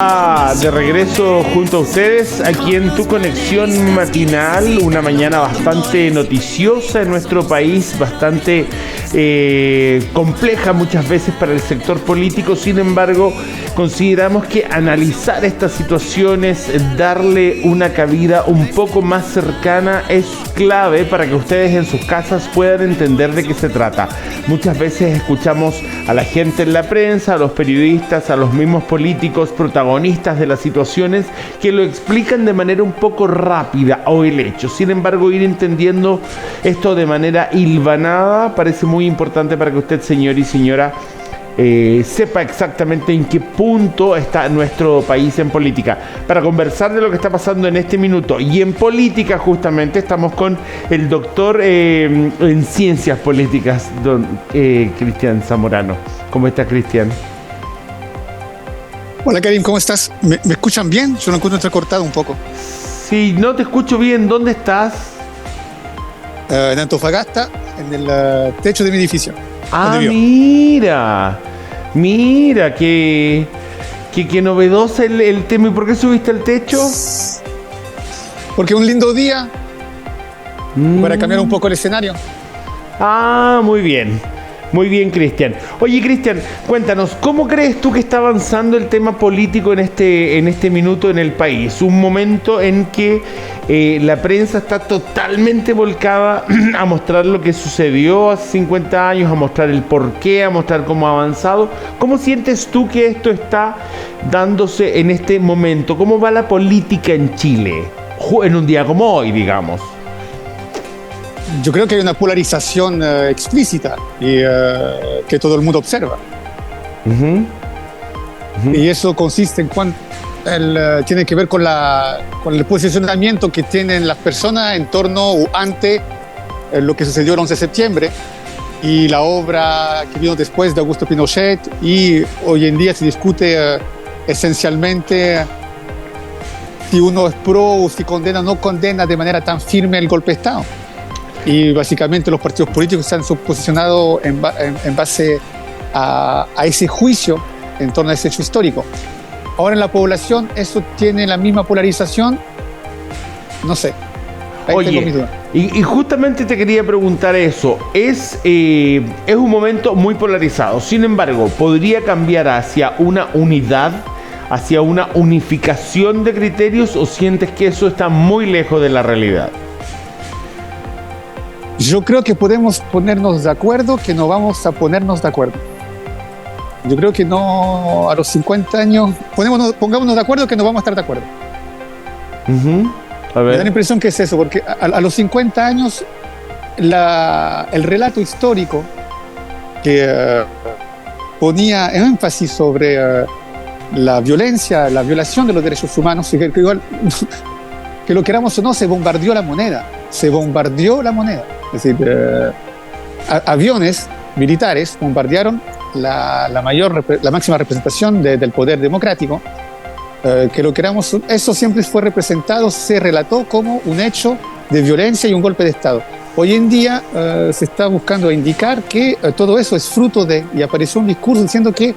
De regreso junto a ustedes aquí en Tu Conexión Matinal, una mañana bastante noticiosa en nuestro país, bastante compleja muchas veces para el sector político. Sin embargo, consideramos que analizar estas situaciones, darle una cabida un poco más cercana es clave para que ustedes en sus casas puedan entender de qué se trata. Muchas veces escuchamos a la gente en la prensa, a los periodistas, a los mismos políticos, protagonistas de las situaciones que lo explican de manera un poco rápida o el hecho. Sin embargo, ir entendiendo esto de manera hilvanada parece muy importante para que usted, señor y señora, sepa exactamente en qué punto está nuestro país en política. Para conversar de lo que está pasando en este minuto y en política, justamente estamos con el doctor en ciencias políticas, don Cristian Zamorano. ¿Cómo está, Cristian? Hola, Karim, ¿cómo estás? ¿Me escuchan bien? Yo no encuentro entrecortado un poco. Sí, no te escucho bien. ¿Dónde estás? En Antofagasta, en el techo de mi edificio. Ah, mira, qué novedoso el tema. ¿Y por qué subiste al techo? Porque un lindo día para cambiar un poco el escenario. Ah, muy bien. Muy bien, Cristian. Oye, Cristian, cuéntanos, ¿cómo crees tú que está avanzando el tema político en este minuto en el país? Un momento en que la prensa está totalmente volcada a mostrar lo que sucedió hace 50 años, a mostrar el porqué, a mostrar cómo ha avanzado. ¿Cómo sientes tú que esto está dándose en este momento? ¿Cómo va la política en Chile? En un día como hoy, digamos. Yo creo que hay una polarización explícita y que todo el mundo observa. Y eso consiste en tiene que ver con el posicionamiento que tienen las personas en torno o ante lo que sucedió el 11 de septiembre y la obra que vino después de Augusto Pinochet, y hoy en día se discute esencialmente si uno es pro o si condena o no condena de manera tan firme el golpe de Estado. Y básicamente los partidos políticos se han posicionado en base a ese juicio en torno a ese hecho histórico. Ahora en la población eso tiene la misma polarización, no sé. Oye, y justamente te quería preguntar eso. Es un momento muy polarizado. Sin embargo, ¿podría cambiar hacia una unidad, hacia una unificación de criterios, o sientes que eso está muy lejos de la realidad? Yo creo que podemos ponernos de acuerdo, que no vamos a ponernos de acuerdo. Yo creo que no, a los 50 años, pongámonos de acuerdo que no vamos a estar de acuerdo. A ver. Me da la impresión que es eso, porque a los 50 años el relato histórico que ponía énfasis sobre la violencia, la violación de los derechos humanos, y que igual, que lo queramos o no, se bombardeó la moneda. Es decir, aviones militares bombardearon la máxima representación del poder democrático, que lo queramos, eso siempre fue representado, se relató como un hecho de violencia y un golpe de Estado. Hoy en día se está buscando indicar que todo eso es fruto de, y apareció un discurso diciendo que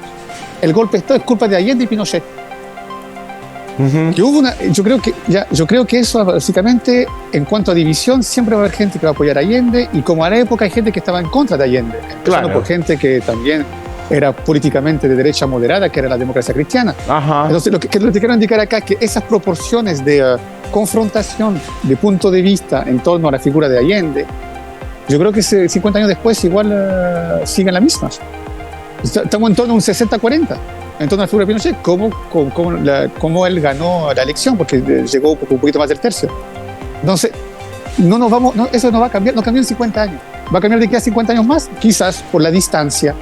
el golpe de Estado es culpa de Allende y Pinochet. Que hubo yo creo que eso básicamente, en cuanto a división, siempre va a haber gente que va a apoyar a Allende, y como a la época hay gente que estaba en contra de Allende, empezando por gente que también era políticamente de derecha moderada, que era la democracia cristiana. Entonces lo que te quiero indicar acá es que esas proporciones de confrontación de punto de vista en torno a la figura de Allende, yo creo que 50 años después igual siguen las mismas. Estamos en torno a un 60-40 en torno a la figura de Pinochet, cómo él ganó la elección, porque llegó un poquito más del tercio. Entonces, eso no va a cambiar, no cambió en 50 años. Va a cambiar de aquí a 50 años más, quizás por la distancia,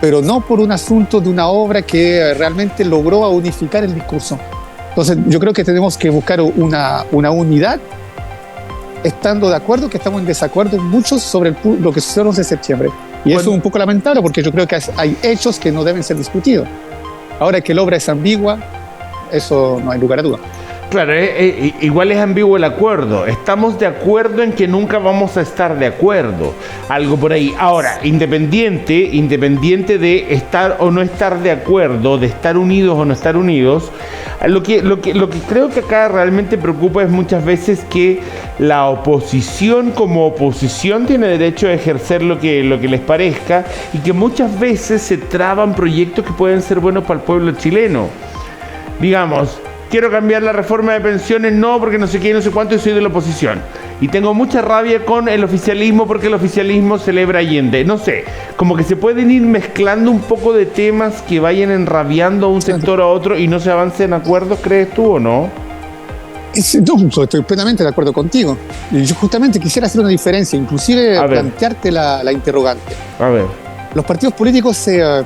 pero no por un asunto de una obra que realmente logró unificar el discurso. Entonces, yo creo que tenemos que buscar una unidad, estando de acuerdo que estamos en desacuerdo muchos sobre lo que sucedió el 11 de septiembre. Y eso es un poco lamentable, porque yo creo que hay hechos que no deben ser discutidos. Ahora que la obra es ambigua, eso no hay lugar a duda. Claro, igual es ambiguo el acuerdo. Estamos de acuerdo en que nunca vamos a estar de acuerdo. Algo por ahí. Ahora, independiente de estar o no estar de acuerdo, de estar unidos o no estar unidos, lo que creo que acá realmente preocupa es muchas veces que la oposición como oposición tiene derecho a ejercer lo que les parezca y que muchas veces se traban proyectos que pueden ser buenos para el pueblo chileno. Digamos, quiero cambiar la reforma de pensiones, no, porque no sé qué, no sé cuánto, y soy de la oposición. Y tengo mucha rabia con el oficialismo porque el oficialismo celebra Allende. No sé, como que se pueden ir mezclando un poco de temas que vayan enrabiando a un sector a otro y no se avance en acuerdos, ¿crees tú o no? No, estoy plenamente de acuerdo contigo. Y yo justamente quisiera hacer una diferencia, inclusive plantearte la interrogante. A ver. Los partidos políticos se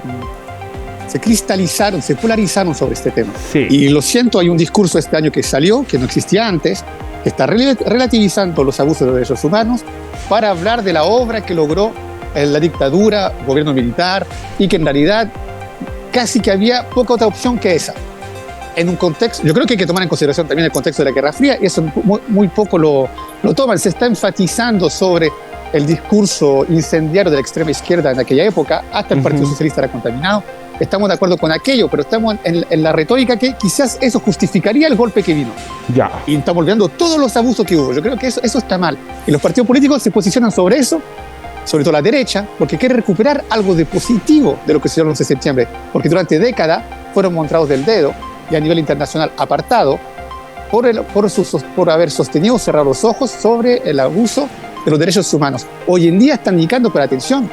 cristalizaron, se polarizaron sobre este tema. Sí. Y lo siento, hay un discurso este año que salió, que no existía antes, que está relativizando los abusos de los derechos humanos para hablar de la obra que logró la dictadura, gobierno militar, y que en realidad casi que había poca otra opción que esa. En un contexto, yo creo que hay que tomar en consideración también el contexto de la Guerra Fría, y eso muy poco lo toman. Se está enfatizando sobre el discurso incendiario de la extrema izquierda en aquella época, hasta el Partido Socialista era contaminado. Estamos de acuerdo con aquello, pero estamos en la retórica que quizás eso justificaría el golpe que vino. Ya. Y estamos olvidando todos los abusos que hubo. Yo creo que eso está mal. Y los partidos políticos se posicionan sobre eso, sobre todo la derecha, porque quiere recuperar algo de positivo de lo que se dio el 11 de septiembre. Porque durante décadas fueron mostrados del dedo y a nivel internacional apartado por haber sostenido, cerrar los ojos sobre el abuso de los derechos humanos. Hoy en día están indicando con atención.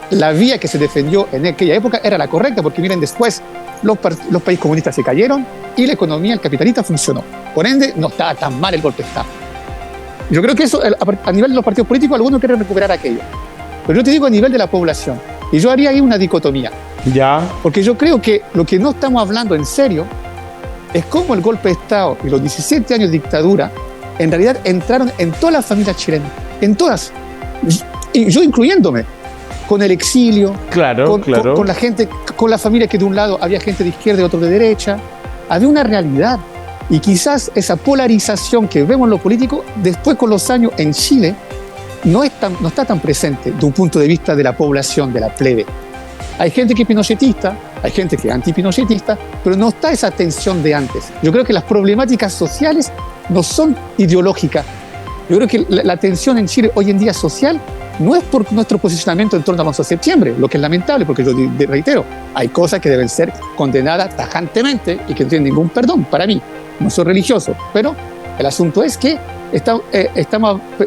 La vía que se defendió en aquella época era la correcta, porque miren, después los países comunistas se cayeron y la economía, el capitalista, funcionó. Por ende, no estaba tan mal el golpe de Estado. Yo creo que eso, a nivel de los partidos políticos, algunos quieren recuperar aquello. Pero yo te digo a nivel de la población, y yo haría ahí una dicotomía. Ya. Porque yo creo que lo que no estamos hablando en serio es cómo el golpe de Estado y los 17 años de dictadura en realidad entraron en todas las familias chilenas, en todas, y yo incluyéndome, con el exilio, claro. Con la gente, con la familia que de un lado había gente de izquierda y otro de derecha. Había una realidad, y quizás esa polarización que vemos en lo político después con los años en Chile no está tan presente de un punto de vista de la población, de la plebe. Hay gente que es pinochetista, hay gente que es antipinochetista, pero no está esa tensión de antes. Yo creo que las problemáticas sociales no son ideológicas. Yo creo que la tensión en Chile hoy en día social no es por nuestro posicionamiento en torno al 11 de septiembre, lo que es lamentable, porque yo reitero, hay cosas que deben ser condenadas tajantemente y que no tienen ningún perdón. Para mí, no soy religioso, pero el asunto es que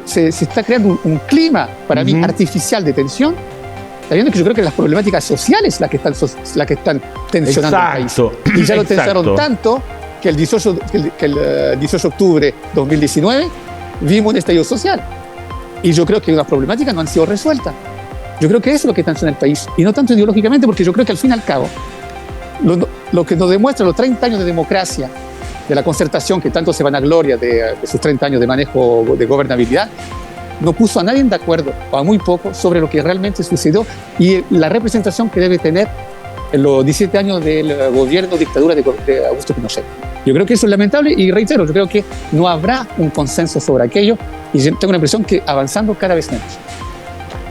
se está creando un clima, para mí, artificial de tensión, sabiendo que yo creo que las problemáticas sociales las que están tensionando el país. Y ya lo tensionaron tanto que el 18 de octubre de 2019 vimos un estallido social. Y yo creo que las problemáticas no han sido resueltas. Yo creo que eso es lo que tensiona el país. Y no tanto ideológicamente, porque yo creo que al fin y al cabo, lo que nos demuestra los 30 años de democracia, de la concertación que tanto se vanagloria de sus 30 años de manejo de gobernabilidad, no puso a nadie de acuerdo, o a muy poco, sobre lo que realmente sucedió y la representación que debe tener en los 17 años del gobierno dictadura de Augusto Pinochet. Yo creo que eso es lamentable y reitero, yo creo que no habrá un consenso sobre aquello y tengo la impresión que avanzando cada vez menos.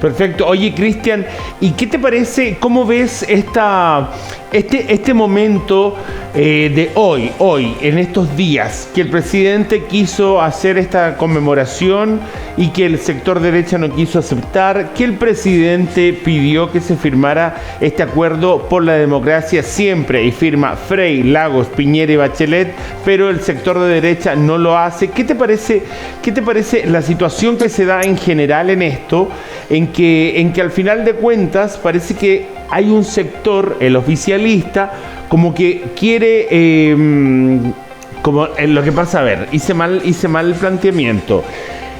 Perfecto. Oye, Cristian, ¿y qué te parece, cómo ves este momento de hoy, en estos días, que el presidente quiso hacer esta conmemoración y que el sector derecha no quiso aceptar, que el presidente pidió que se firmara este acuerdo por la democracia siempre y firma Frei, Lagos, Piñera y Bachelet, pero el sector de derecha no lo hace? ¿Qué te parece la situación que se da en general en esto, en que al final de cuentas parece que hay un sector, el oficialista, como que quiere, como lo que pasa, a ver, hice mal el planteamiento.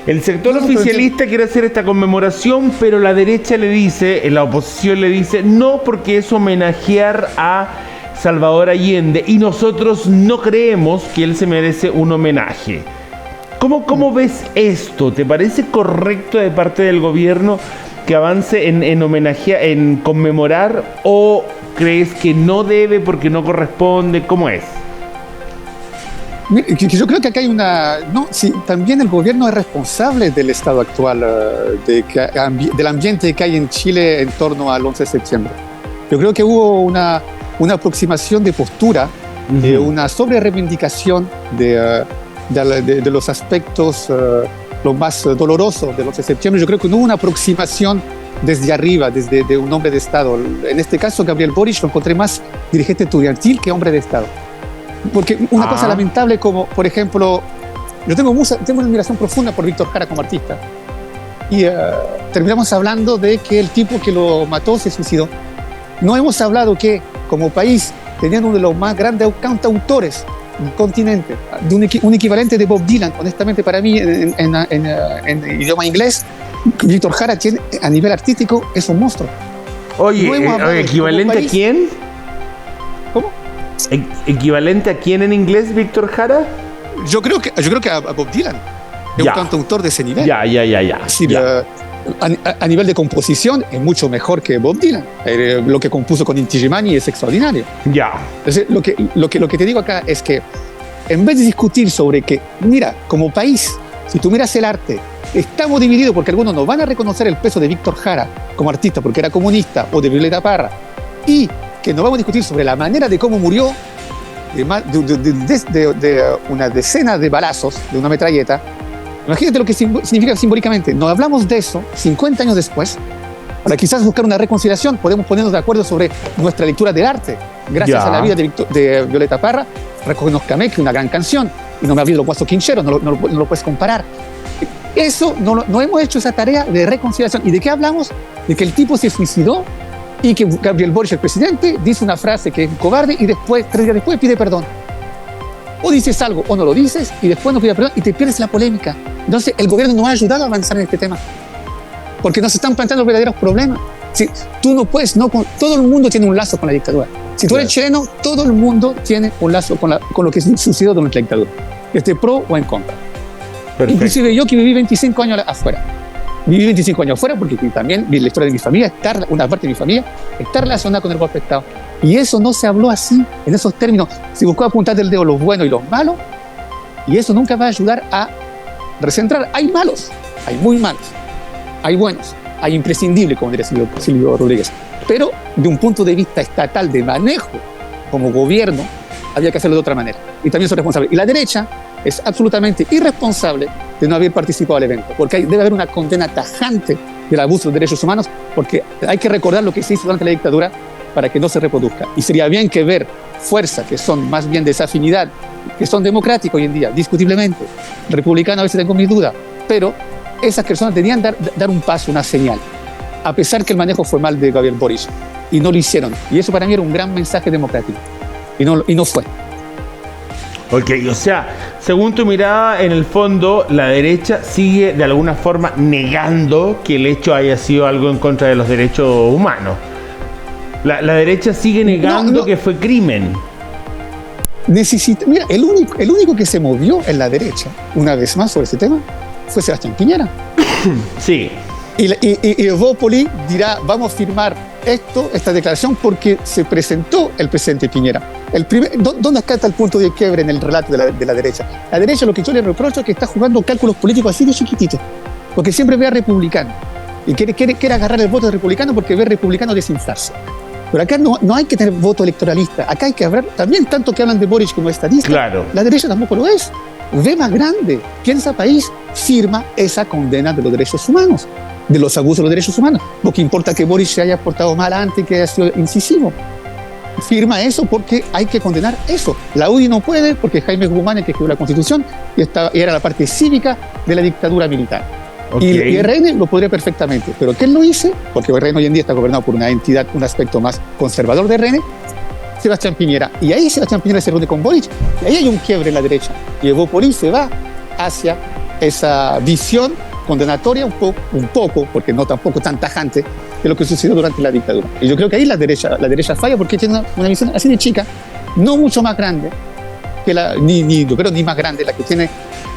El sector oficialista quiere hacer esta conmemoración, pero la derecha le dice, la oposición le dice, no, porque es homenajear a Salvador Allende y nosotros no creemos que él se merece un homenaje. ¿Cómo ves esto? ¿Te parece correcto de parte del gobierno que avance en homenajear, en conmemorar, o crees que no debe porque no corresponde? ¿Cómo es? Yo creo que acá hay una... No, sí, también el gobierno es responsable del estado actual, del ambiente que hay en Chile en torno al 11 de septiembre. Yo creo que hubo una aproximación de postura, una sobre-reivindicación de los aspectos los más dolorosos del 11 de septiembre. Yo creo que no hubo una aproximación desde arriba, desde de un hombre de Estado. En este caso, Gabriel Boric lo encontré más dirigente estudiantil que hombre de Estado. Porque una cosa lamentable como, por ejemplo, yo tengo una admiración profunda por Víctor Jara como artista. Y terminamos hablando de que el tipo que lo mató se suicidó. No hemos hablado que, como país, teniendo uno de los más grandes cantautores del continente, de un equivalente de Bob Dylan, honestamente para mí, en idioma inglés, Víctor Jara tiene, a nivel artístico, es un monstruo. Oye, ¿equivalente a quién? ¿Cómo? ¿Equivalente a quién en inglés, Víctor Jara? Yo creo que a Bob Dylan. Es un cantautor de ese nivel. Ya. Es decir, a nivel de composición es mucho mejor que Bob Dylan. Lo que compuso con Inti Illimani es extraordinario. Ya. Entonces, lo que te digo acá es que en vez de discutir sobre que, mira, como país, si tú miras el arte, estamos divididos porque algunos no van a reconocer el peso de Víctor Jara como artista porque era comunista, o de Violeta Parra, y que no vamos a discutir sobre la manera de cómo murió de una decena de balazos de una metralleta. Imagínate lo que significa simbólicamente. No hablamos de eso 50 años después. Para quizás buscar una reconciliación, podemos ponernos de acuerdo sobre nuestra lectura del arte. Gracias a la vida de Violeta Parra, Reconozcame, que es una gran canción. Y no me olvido los Guaso Quincheros, no lo puedes comparar. Eso, no hemos hecho esa tarea de reconciliación. ¿Y de qué hablamos? De que el tipo se suicidó y que Gabriel Boric, el presidente, dice una frase que es cobarde y después, 3 días después, pide perdón. O dices algo o no lo dices y después no pide perdón y te pierdes la polémica. Entonces, el gobierno nos ha ayudado a avanzar en este tema porque nos están planteando los verdaderos problemas. Si, tú no puedes, todo el mundo tiene un lazo con la dictadura. Si tú eres chileno, todo el mundo tiene un lazo con lo que sucedió durante la dictadura, esté pro o en contra. Perfecto. Inclusive yo que viví 25 años afuera. Viví 25 años afuera porque también la historia de mi familia, una parte de mi familia, está relacionada con el golpe de Estado. Y eso no se habló así, en esos términos. Se buscó apuntar del dedo los buenos y los malos, y eso nunca va a ayudar a recentrar. Hay malos, hay muy malos, hay buenos, hay imprescindibles, como diría Silvio Rodríguez. Pero de un punto de vista estatal de manejo, como gobierno, había que hacerlo de otra manera. Y también son responsables. Y la derecha es absolutamente irresponsable de no haber participado del evento, porque debe haber una condena tajante del abuso de derechos humanos, porque hay que recordar lo que se hizo durante la dictadura para que no se reproduzca. Y sería bien que ver fuerzas que son más bien de esa afinidad, que son democráticos hoy en día, discutiblemente, republicanos a veces tengo mis dudas, pero esas personas tenían dar un paso, una señal, a pesar que el manejo fue mal de Gabriel Boric, y no lo hicieron. Y eso para mí era un gran mensaje democrático, y no fue. Ok, o sea, según tu mirada, en el fondo, la derecha sigue de alguna forma negando que el hecho haya sido algo en contra de los derechos humanos. La derecha sigue negando que fue crimen. Mira, el único que se movió en la derecha, una vez más, sobre ese tema, fue Sebastián Piñera. Sí. Y Evópoli dirá, vamos a firmar esta declaración porque se presentó el presidente Piñera. ¿Dónde está el punto de quiebre en el relato de la derecha? La derecha, lo que yo le reprocho es que está jugando cálculos políticos así de chiquititos, porque siempre ve a republicano y quiere agarrar el voto de republicano porque ve republicano desinflarse. Pero acá no hay que tener voto electoralista, acá hay que hablar, también tanto que hablan de Boric como estadista, claro. La derecha tampoco lo es, ve más grande, piensa país, firma esa condena de los derechos humanos, de los abusos de los derechos humanos. Lo que importa es que Boric se haya portado mal antes y que haya sido incisivo. Firma eso porque hay que condenar eso. La UDI no puede porque Jaime Guzmán, el que escribió la Constitución, y era la parte cívica de la dictadura militar. Okay. Y RN lo podría perfectamente, pero ¿quién lo hizo? Porque RN hoy en día está gobernado por una entidad, un aspecto más conservador de RN, Sebastián Piñera. Y ahí Sebastián Piñera se reúne con Boric, y ahí hay un quiebre en la derecha. Y Evópolis se va hacia esa visión condenatoria un poco, porque no tampoco tan tajante, de lo que sucedió durante la dictadura. Y yo creo que ahí la derecha falla porque tiene una visión así de chica, no mucho más grande, que ni más grande la que tiene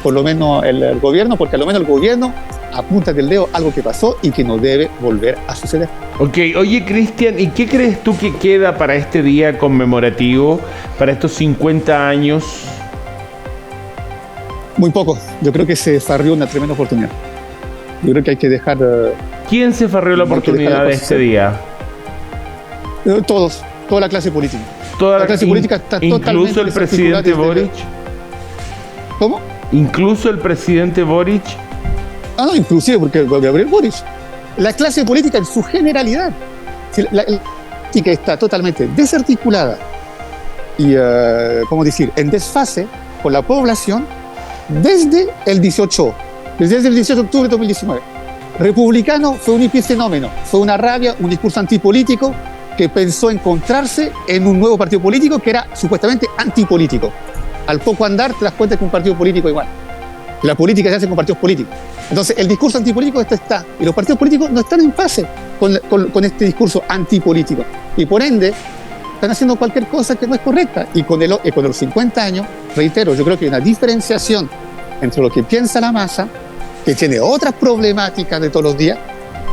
por lo menos el gobierno, porque a lo menos el gobierno apunta del dedo algo que pasó y que no debe volver a suceder. Ok, oye Cristian, ¿y qué crees tú que queda para este día conmemorativo, para estos 50 años Muy poco. Yo creo que se farrió una tremenda oportunidad. Yo creo que hay que dejar... ¿Quién se farrió la oportunidad de este día? Todos, toda la clase política. Toda la clase política está totalmente... ¿Incluso el presidente Boric? ¿Cómo? ¿Incluso el presidente Boric? Ah, no, inclusive porque Gabriel Boric. La clase política en su generalidad. La política está totalmente desarticulada y, ¿cómo decir?, en desfase con la población desde el 18 de octubre de 2019. Republicano fue un epifenómeno, fue una rabia, un discurso antipolítico que pensó encontrarse en un nuevo partido político que era supuestamente antipolítico. Al poco andar te das cuenta que un partido político igual. La política se hace con partidos políticos. Entonces, el discurso antipolítico está, y los partidos políticos no están en fase con este discurso antipolítico. Y por ende, están haciendo cualquier cosa que no es correcta. Y con los 50 años, reitero, yo creo que hay una diferenciación entre lo que piensa la masa, que tiene otras problemáticas de todos los días,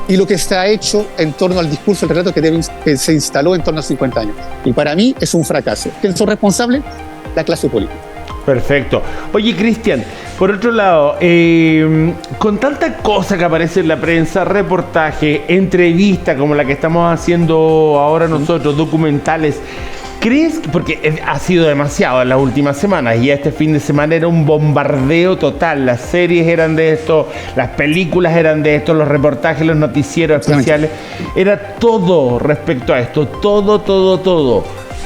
y lo que está hecho en torno al discurso, el relato que se instaló en torno a 50 años. Y para mí es un fracaso. ¿Quién son responsables? La clase política. Perfecto. Oye, Cristian, por otro lado, con tanta cosa que aparece en la prensa, reportaje, entrevista como la que estamos haciendo ahora nosotros, documentales, ¿crees que, porque ha sido demasiado en las últimas semanas y este fin de semana era un bombardeo total, las series eran de esto, las películas eran de esto, los reportajes, los noticieros especiales, era todo respecto a esto, todo.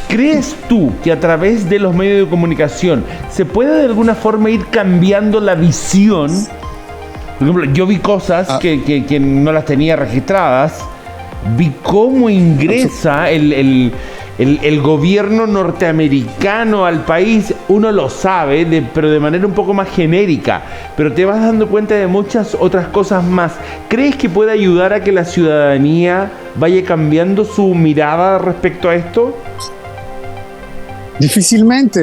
¿Crees tú que a través de los medios de comunicación se puede de alguna forma ir cambiando la visión? Por ejemplo, yo vi cosas que no las tenía registradas, vi cómo ingresa el gobierno norteamericano al país, uno lo sabe, pero de manera un poco más genérica, pero te vas dando cuenta de muchas otras cosas más. ¿Crees que puede ayudar a que la ciudadanía vaya cambiando su mirada respecto a esto? Difícilmente,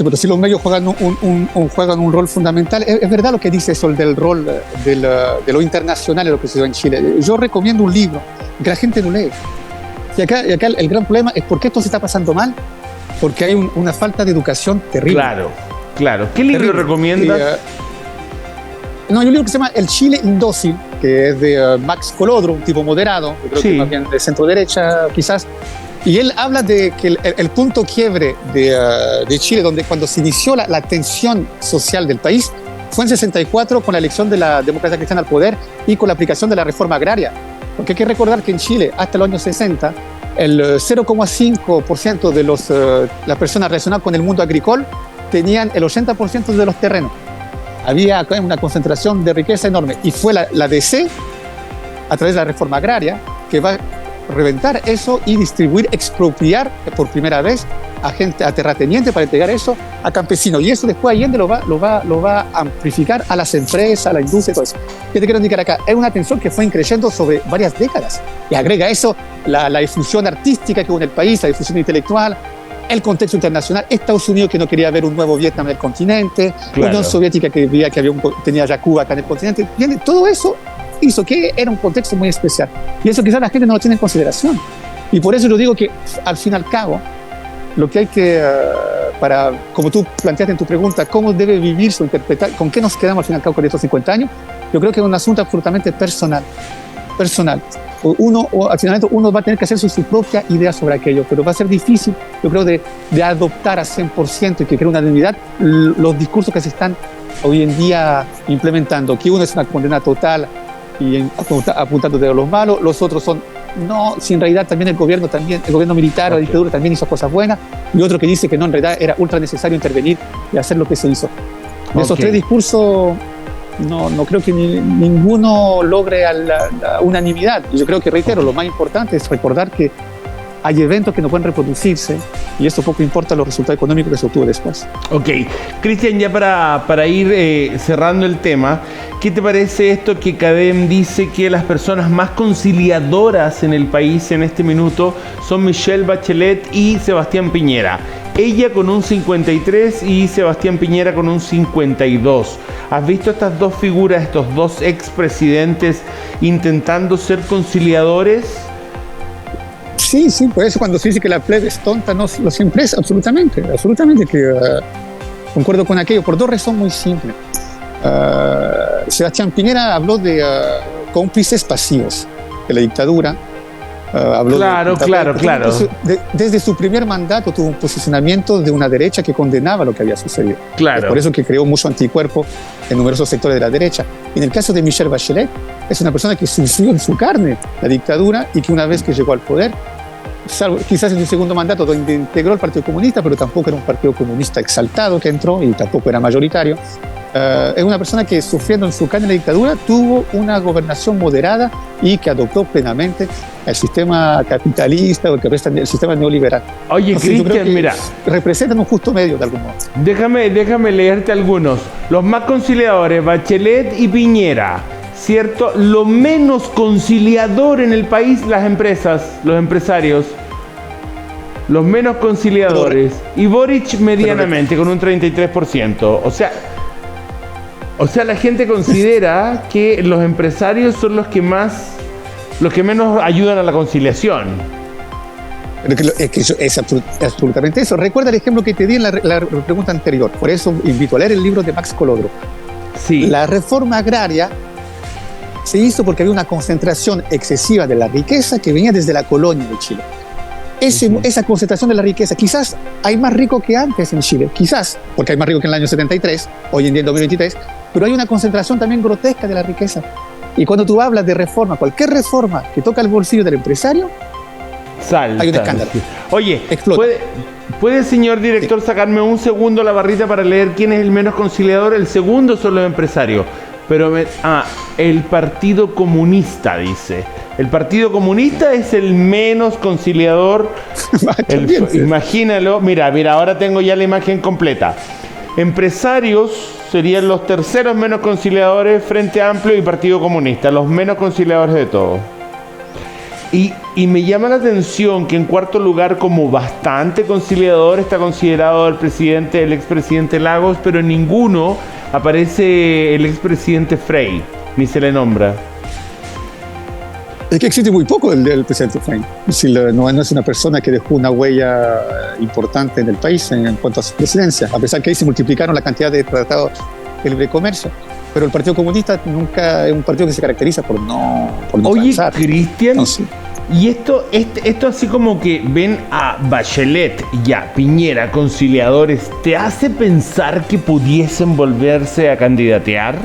pero si los medios juegan un rol fundamental. Es verdad lo que dice eso del rol de lo internacional en lo que se dio en Chile. Yo recomiendo un libro que la gente no lee. Y acá el gran problema es por qué esto se está pasando mal. Porque hay una falta de educación terrible. Claro. ¿Qué libro recomiendas? Hay un libro que se llama El Chile Indócil, que es de Max Colodro, un tipo moderado, yo creo que más bien de centro derecha quizás. Y él habla de que el punto quiebre de Chile, donde cuando se inició la tensión social del país, fue en 64 con la elección de la democracia cristiana al poder y con la aplicación de la reforma agraria. Porque hay que recordar que en Chile, hasta los años 60, el 0,5% de las personas relacionadas con el mundo agrícola tenían el 80% de los terrenos. Había una concentración de riqueza enorme. Y fue la DC, a través de la reforma agraria, que va reventar eso y distribuir, expropiar por primera vez a terratenientes para entregar eso a campesinos. Y eso después Allende lo va a amplificar a las empresas, a la industria y todo eso. ¿Qué te quiero indicar acá? Es una tensión que fue creciendo sobre varias décadas. Y agrega eso la difusión artística que hubo en el país, la difusión intelectual, el contexto internacional, Estados Unidos que no quería ver un nuevo Vietnam en el continente, la Unión Soviética que veía que tenía ya Cuba acá en el continente. Todo eso hizo que era un contexto muy especial. Y eso quizás la gente no lo tiene en consideración. Y por eso yo digo que, al fin y al cabo, lo que hay que, como tú planteaste en tu pregunta, cómo debe vivirse o interpretar, con qué nos quedamos al fin y al cabo con estos 50 años, yo creo que es un asunto absolutamente personal. Al final uno va a tener que hacer su propia idea sobre aquello, pero va a ser difícil, yo creo, de adoptar al 100% y que crea una unidad los discursos que se están hoy en día implementando, que uno es una condena total y apuntando de los malos, los otros son no, si en realidad también el gobierno militar o la dictadura también hizo cosas buenas, y otro que dice que no, en realidad era ultra necesario intervenir y hacer lo que se hizo. De esos tres discursos no creo que ninguno logre la unanimidad. Yo creo que, reitero, lo más importante es recordar que hay eventos que no pueden reproducirse y eso poco importa los resultados económicos que se obtuvo después. Ok, Cristian, ya para ir cerrando el tema, ¿qué te parece esto que CADEM dice que las personas más conciliadoras en el país en este minuto son Michelle Bachelet y Sebastián Piñera? Ella con un 53 y Sebastián Piñera con un 52. ¿Has visto estas dos figuras, estos dos expresidentes intentando ser conciliadores? Sí, por eso cuando se dice que la plebe es tonta, no lo siempre es, absolutamente que concuerdo con aquello, por dos razones muy simples. Sebastián Piñera habló de cómplices pasivos de la dictadura. Habló claro. Desde su primer mandato tuvo un posicionamiento de una derecha que condenaba lo que había sucedido. Claro. Es por eso que creó mucho anticuerpo en numerosos sectores de la derecha. Y en el caso de Michelle Bachelet, es una persona que sufrió en su carne la dictadura y que una vez que llegó al poder, salvo quizás en su segundo mandato, donde integró el Partido Comunista, pero tampoco era un Partido Comunista exaltado que entró y tampoco era mayoritario. Es una persona que, sufriendo en su carne la dictadura, tuvo una gobernación moderada y que adoptó plenamente el sistema capitalista o el sistema neoliberal. Oye, Cristian, mira, representan un justo medio de algún modo. Déjame leerte algunos. Los más conciliadores, Bachelet y Piñera, ¿cierto? Lo menos conciliador en el país, las empresas, los empresarios. Los menos conciliadores. Y Boric medianamente, con un 33%. O sea, la gente considera que los empresarios son los que menos ayudan a la conciliación. Es absolutamente eso. Recuerda el ejemplo que te di en la pregunta anterior. Por eso invito a leer el libro de Max Kolodrov. Sí. La reforma agraria se hizo porque había una concentración excesiva de la riqueza que venía desde la colonia de Chile. Esa concentración de la riqueza, quizás hay más rico que antes en Chile, quizás, porque hay más rico que en el año 73, hoy en día en 2023, pero hay una concentración también grotesca de la riqueza. Y cuando tú hablas de reforma, cualquier reforma que toca el bolsillo del empresario, salta, hay un escándalo. Oye, explota. ¿puede, señor director, sacarme un segundo la barrita para leer quién es el menos conciliador? El segundo son los empresarios. Pero el Partido Comunista, dice. El Partido Comunista es el menos conciliador. Imagínalo. Mira, ahora tengo ya la imagen completa. Empresarios serían los terceros menos conciliadores, Frente Amplio y Partido Comunista, los menos conciliadores de todos. Y me llama la atención que en cuarto lugar, como bastante conciliador, está considerado el expresidente Lagos, pero en ninguno aparece el expresidente Frey, ni se le nombra. Es que existe muy poco del presidente Frey. No es una persona que dejó una huella importante en el país en cuanto a su presidencia, a pesar que ahí se multiplicaron la cantidad de tratados de libre comercio. Pero el Partido Comunista nunca es un partido que se caracteriza por no avanzar. Oye, Cristian, y esto así como que ven a Bachelet y a Piñera conciliadores, ¿te hace pensar que pudiesen volverse a candidatear?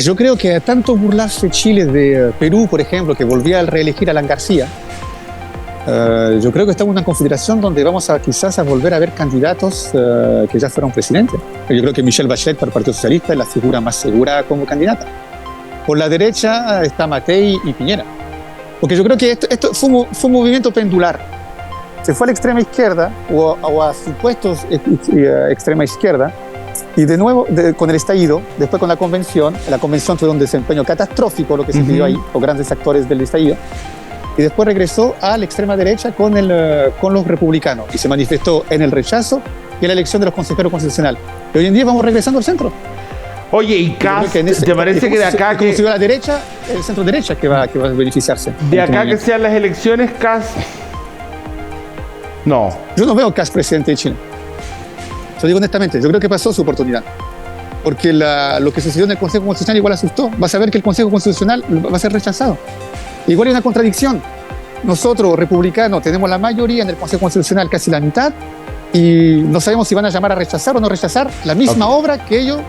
Yo creo que tanto burlarse Chile de Perú, por ejemplo, que volvía a reelegir a Alan García, yo creo que estamos en una configuración donde vamos quizás a volver a ver candidatos que ya fueron presidentes. Yo creo que Michelle Bachelet para el Partido Socialista es la figura más segura como candidata. Por la derecha está Matei y Piñera. Porque yo creo que esto fue un movimiento pendular. Se fue a la extrema izquierda o a supuestos extrema izquierda. Y de nuevo, con el estallido, después con la convención tuvo un desempeño catastrófico, lo que se pidió ahí, los grandes actores del estallido. Y después regresó a la extrema derecha con los republicanos y se manifestó en el rechazo y en la elección de los consejeros constitucionales. Y hoy en día vamos regresando al centro. Oye, y Kast, ¿te parece que de acá como si va a la derecha, el centro derecha que va a beneficiarse? De acá que sean las elecciones, Kast... No. Yo no veo Kast presidente de Chile. Lo digo honestamente, yo creo que pasó su oportunidad. Porque lo que sucedió en el Consejo Constitucional igual asustó. Vas a ver que el Consejo Constitucional va a ser rechazado. Igual hay una contradicción. Nosotros, republicanos, tenemos la mayoría en el Consejo Constitucional, casi la mitad, y no sabemos si van a llamar a rechazar o no rechazar la misma obra que ellos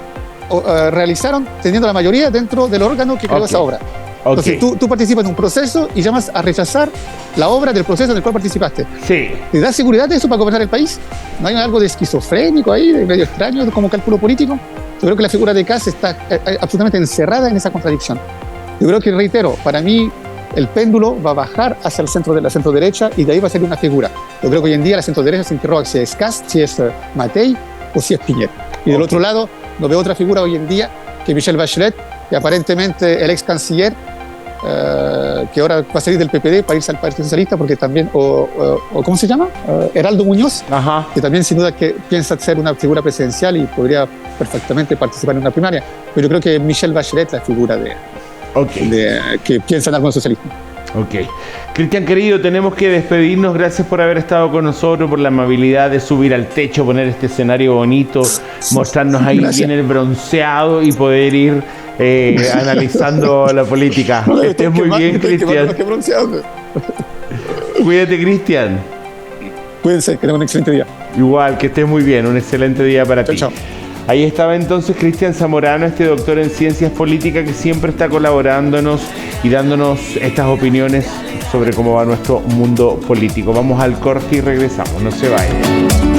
realizaron teniendo la mayoría dentro del órgano que creó esa obra. Entonces tú participas en un proceso y llamas a rechazar la obra del proceso en el cual participaste. Sí. ¿Te da seguridad de eso para gobernar el país? ¿No hay algo de esquizofrénico ahí, de medio extraño como cálculo político? Yo creo que la figura de Kast está absolutamente encerrada en esa contradicción. Yo creo que, reitero, para mí el péndulo va a bajar hacia el centro de la centro derecha y de ahí va a salir una figura. Yo creo que hoy en día la centro derecha se interroga si es Kast, si es Matei o si es Piñera. Y del otro lado no veo otra figura hoy en día que Michelle Bachelet, que aparentemente el ex canciller, que ahora va a salir del PPD para irse al Partido Socialista, porque también, ¿cómo se llama? Heraldo Muñoz, que también sin duda que piensa ser una figura presidencial y podría perfectamente participar en una primaria. Pero yo creo que Michelle Bachelet es la figura que piensa en algo socialista. Ok. Cristian querido, tenemos que despedirnos. Gracias por haber estado con nosotros, por la amabilidad de subir al techo, poner este escenario bonito, mostrarnos ahí bien el bronceado y poder ir analizando la política. Que estés muy bien, Cristian. Cuídate, Cristian. Cuídense, que tengan un excelente día. Igual, que estés muy bien. Un excelente día para ti. Chao. Ahí estaba entonces Cristian Zamorano, este doctor en ciencias políticas que siempre está colaborándonos y dándonos estas opiniones sobre cómo va nuestro mundo político. Vamos al corte y regresamos, no se vayan.